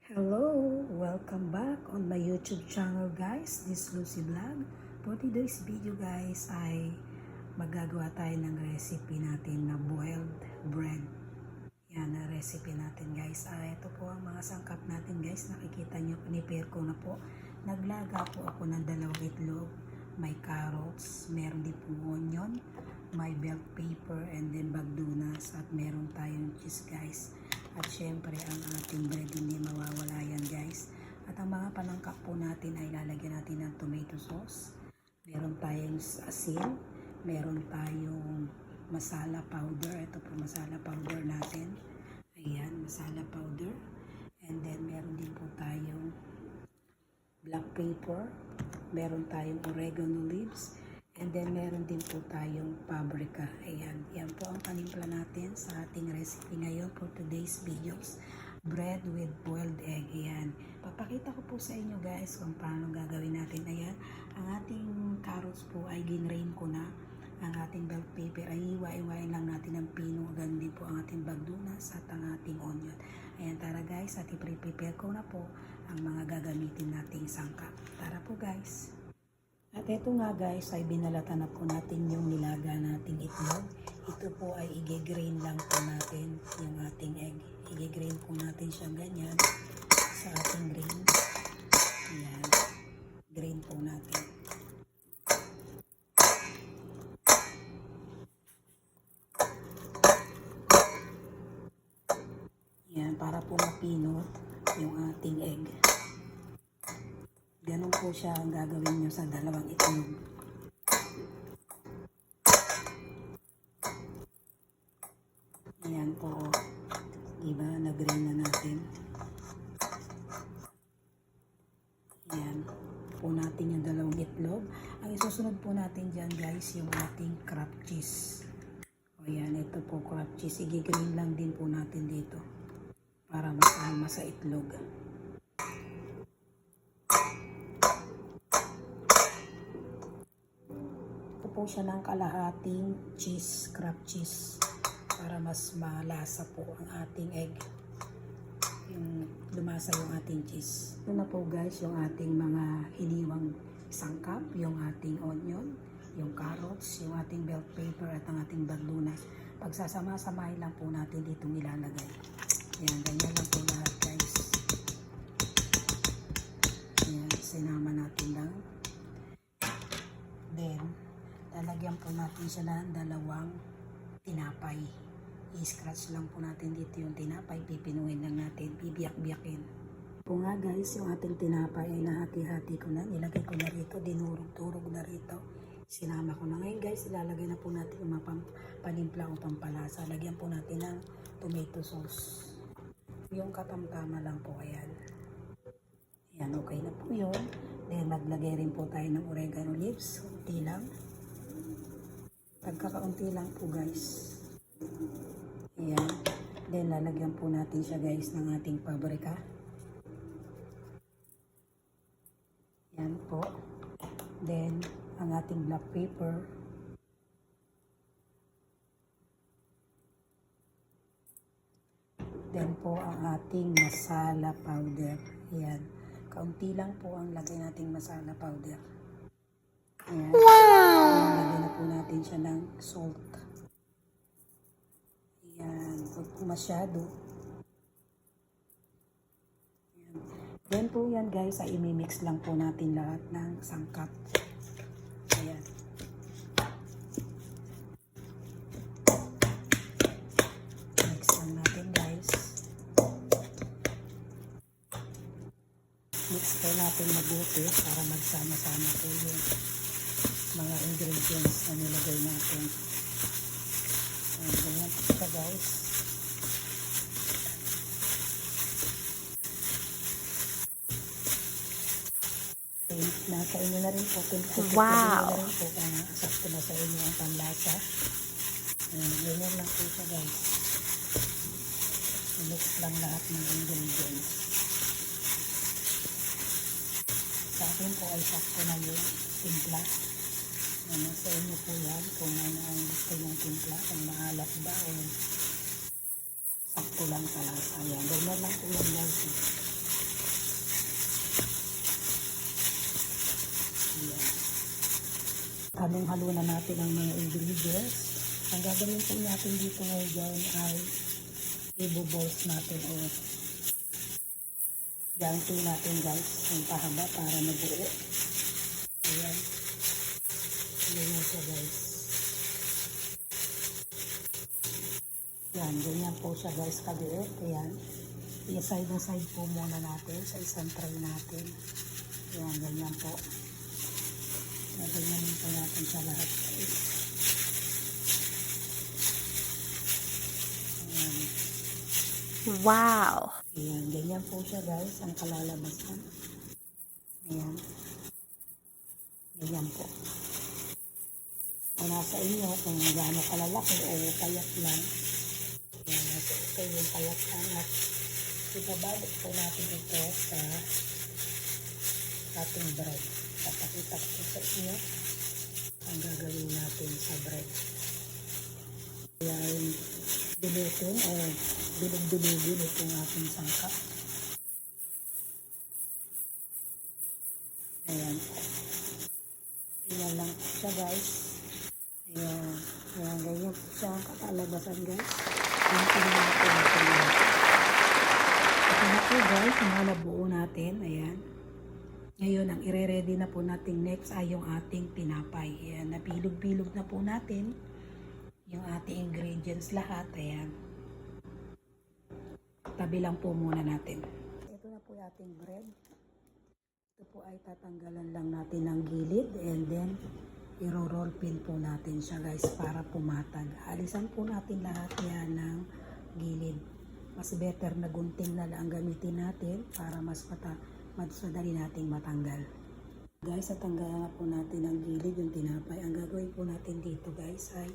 Hello! Welcome back on my YouTube channel guys. This is Lucy Vlog. For today's video guys ay magagawa tayo ng recipe natin na boiled bread. Yan na recipe natin guys. Ito po ang mga sangkap natin guys. Nakikita nyo, prepare ko na po. Naglaga po ako ng 2 itlog. May carrots, meron din po onion, may bell pepper and then bagdunas at meron tayong cheese guys. At syempre ang ating bread hindi mawawala yan guys. At ang mga panangkap po natin ay lalagyan natin ng tomato sauce. Meron tayong asin. Meron tayong masala powder. Ito po masala powder natin. Ayan, masala powder. And then meron din po tayong black pepper. Meron tayong oregano leaves. And then, meron din po tayong paprika. Ayan. Yan po ang panimpla natin sa ating recipe ngayon for today's videos. Bread with boiled egg. Ayan. Papakita ko po sa inyo guys kung paano gagawin natin. Ayan. Ang ating carrots po ay ginrain ko na. Ang ating bell pepper ay iwa-iwain lang natin ng pino. Ganun din po ang ating bagdunas at ang ating onion. Ayan. Tara guys. At i-prepare ko na po ang mga gagamitin nating sangkap. Tara po guys. At ito nga guys ay binalatan na po natin yung nilaga nating itlog. Ito po ay i-grain lang po natin yung ating egg. I-grain po natin siya ganyan sa ating grain. Ayan. Grain po natin. Ayan. Para po mapinot yung ating egg. Ganun po siya ang gagawin nyo sa 2 itlog. Ayan po. Diba? Nag-grain na natin. Ayan. Po natin yung 2 itlog. Ang isusunod po natin dyan guys, yung ating crab cheese. O ayan, ito po crab cheese. I-grain lang din po natin dito. Para masama sa itlog. Po siya ng kalahating cheese, crab cheese para mas malasa po ang ating egg, yung lumasa yung ating cheese. Ito na po guys yung ating mga hiniwang sangkap, yung ating onion, yung carrots, yung ating bell pepper at ang ating bagdunas. Pagsasama-samahin lang po natin dito nilalagay. Yan, ganyan lang po lahat guys. Yan, sinama natin lang. Then lalagyan po natin siya ng 2 tinapay. I-scratch lang po natin dito yung tinapay. Pipinuhin lang natin. Bibiyak-biyakin. Po nga guys, yung ating tinapay ay nahati-hati ko na. Nilagay ko na rito. Dinurog-turog na rito. Sinama ko na. Ngayon guys, ilalagay na po natin yung panimpla o pampalasa. Lagyan po natin ng tomato sauce. Yung katamtama lang po. Ayan. Ayan, okay na po yun. Then maglagay rin po tayo ng oregano leaves. Kunti lang. Pagkakaunti lang po guys. Ayan. Then lalagyan po natin siya guys ng ating paprika. Ayan po. Then ang ating black pepper. Then po ang ating masala powder. Ayan. Kaunti lang po ang lagay nating masala powder. Ayan. Lagyan na po natin siya ng salt. Ayan. Huwag po masyado. Ayan. Then po yan guys ay imimix lang po natin lahat ng sangkap. Ayan. Mix lang natin guys. Mix po natin mabuti para magsama-sama po yung mga ingredients na nilagay natin. Ganyan po siya guys. Nasa inyo na rin po. Wow! Na rin po kung sakto na sa inyo ang panlasa. Ganyan lang po siya guys. Mix lang lahat ng ingredients. Sa akin po ay sakto na yung timpla. Sa inyo po yan kung ano ang gusto yung timpla, kung maalat ba o sakto lang sa lasa. Ayan, ganyan lang po yan guys. Halong-halo na natin ang mga ingredients. Ang gagawin po natin dito ngayon ay i-balls natin o ganito natin guys ang pahaba para mabuo. Ayan. Ganyan siya guys. Yan, ganyan po siya guys kabuo. Ayan. I-side na side po muna natin sa isang tray natin. Ayan, ganyan po. Ganyan po natin sa lahat guys. Ayan. Wow! Ayan, ganyan po siya guys ang kalalabasan. Ayan. Ganyan po. O nasa inyo kung gaano kalalaki o payat lang. Ayan, ito yung payat lang at ibabalik po natin ito sa ating bread. Papakita ko sa inyo ang gagawin natin sa bread. Ayan, bilutin o bilog-bilogin itong ating sangka. Ayan po. Ayan lang po siya guys. Ayan. Ayan, ganyan po siya ang kakalabasan guys. Ayan po natin ito natin. Ito na po guys, ang mga nabuo natin. Ayan. Ngayon, ang ire-ready na po natin next ay yung ating tinapay. Ayan, napilog-pilog na po natin yung ating ingredients lahat. Ayan. Tabi lang po muna natin. Ito na po yung ating bread. Ito po ay tatanggalan lang natin ng gilid and then i-roll pin po natin siya guys para pumatag. Alisan po natin lahat yan ng gilid. Mas better na gunting na lang gamitin natin para mas madali nating matanggal. Guys, tatanggalan na po natin ang gilid yung tinapay. Ang gagawin po natin dito guys ay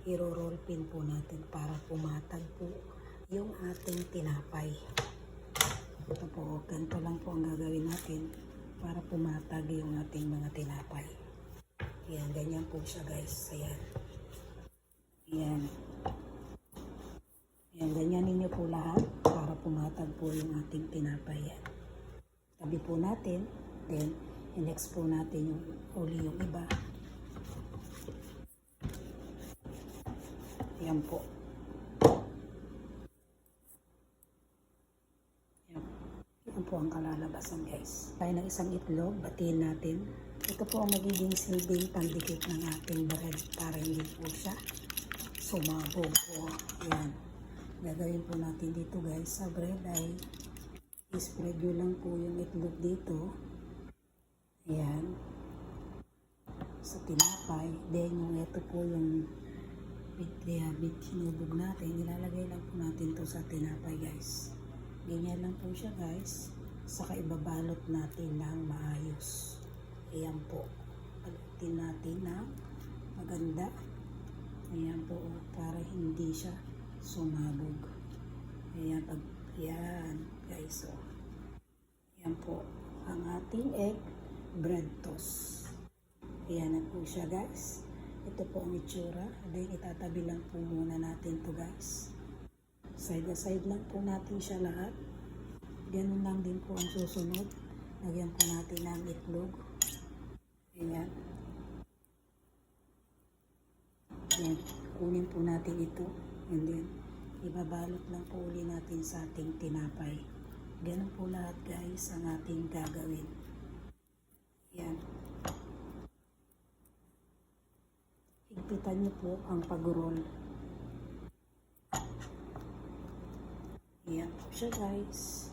i-roll pin po natin para pumatag po yung ating tinapay. Ito po, ganito lang po ang gagawin natin para pumatag yung ating mga tinapay. Ayan, ganyan po siya guys. Ayan. Ayan. Ayan, ganyan ninyo po lahat para pumatag po yung ating tinapay. Ayan. Tabi po natin. Then, next po natin yung uli yung iba. Ayan po. Ito po ang kalalabasan guys. Tayo ng isang itlog, batiin natin. Ito po ang magiging silbing pandikit ng ating bread para hindi po siya sumabog po. Ayan. Gagawin po natin dito guys sa bread ay i-spread nyo lang po yung itlog dito. Ayan. Sa tinapay. Then yung ito po yung bit sinubog natin. Ilalagay lang po natin to sa tinapay guys. Ganyan lang po siya guys. Saka ibabalot natin ng maayos. Ayan po. Balutin natin ng maganda. Ayan po. Para hindi siya sumabog. Ayan. Ayan guys. So, ayan po. Ang ating egg bread toast. Ayan na po siya guys. Ito po ang itsura. Then itatabi lang po muna natin to guys. Side by side lang po natin siya lahat. Ganun lang din po ang susunod. Lagyan po natin ng itlog. Ayan. Ayan. Kunin po natin ito. And then, ibabalot lang po uli natin sa ating tinapay. Ganun po lahat guys ang ating gagawin. Ayan. Higpitan niyo po ang pag-roll. Ayan po siya guys.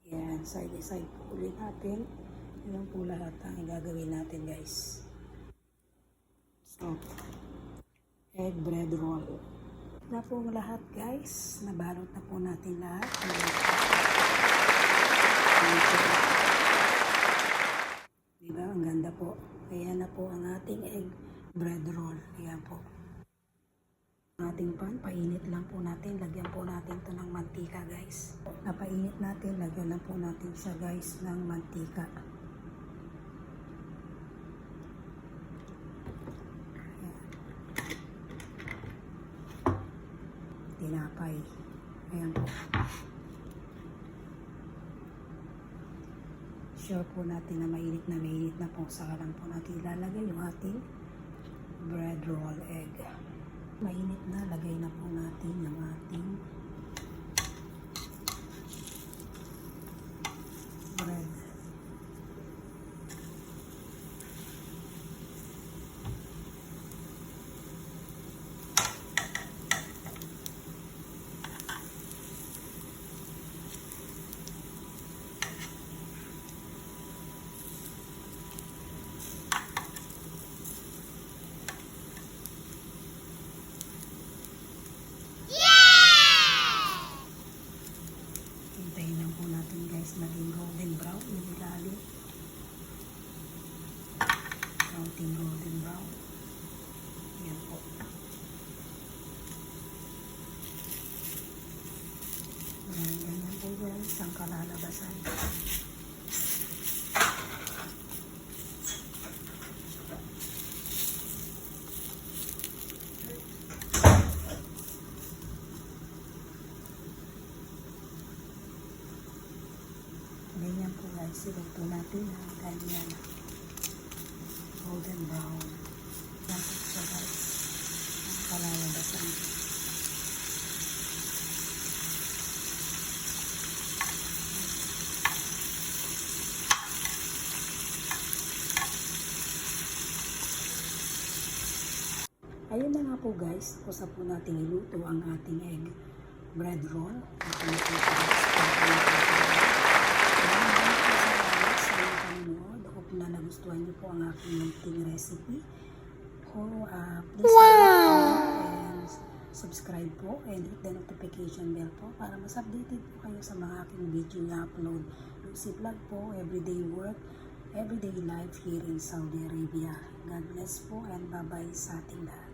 Ayan, side by side po ulit natin. Ayan po lahat ang gagawin natin guys. So, egg bread roll. Na po ang lahat guys. Nabalot na po natin lahat. Diba? Ang ganda po. Ayan na po ang ating egg bread roll. Ayan po. Ating pan, painit lang po natin. Lagyan po natin to ng mantika guys. Napainit natin, lagyan lang po natin siya guys ng mantika. Tinapay. Ayan po. Sure po natin na mainit na po. Saka lang po natin ilalagay yung ating bread roll egg. Mainit na, lagay na po natin yung ating bread. Hintayin lang po natin guys maging golden brown yung ilalim. Counting golden brown. Yan po. Ganyan po guys ang kalalabasan. Ganyan po guys, siluto natin na ganyan. Golden brown. Yan po siya guys. Ang kalalabasan. Ayun na nga po guys, tapos po natin iluto ang ating egg bread roll. Ito na po guys. Hope na nagustuhan niyo po ang aking munting recipe. Please like and subscribe po and hit the notification bell po para mas updated po kayo sa mga aking video na upload. Lucy Vlog po, everyday work, everyday life here in Saudi Arabia. God bless po and bye-bye sa ating lahat.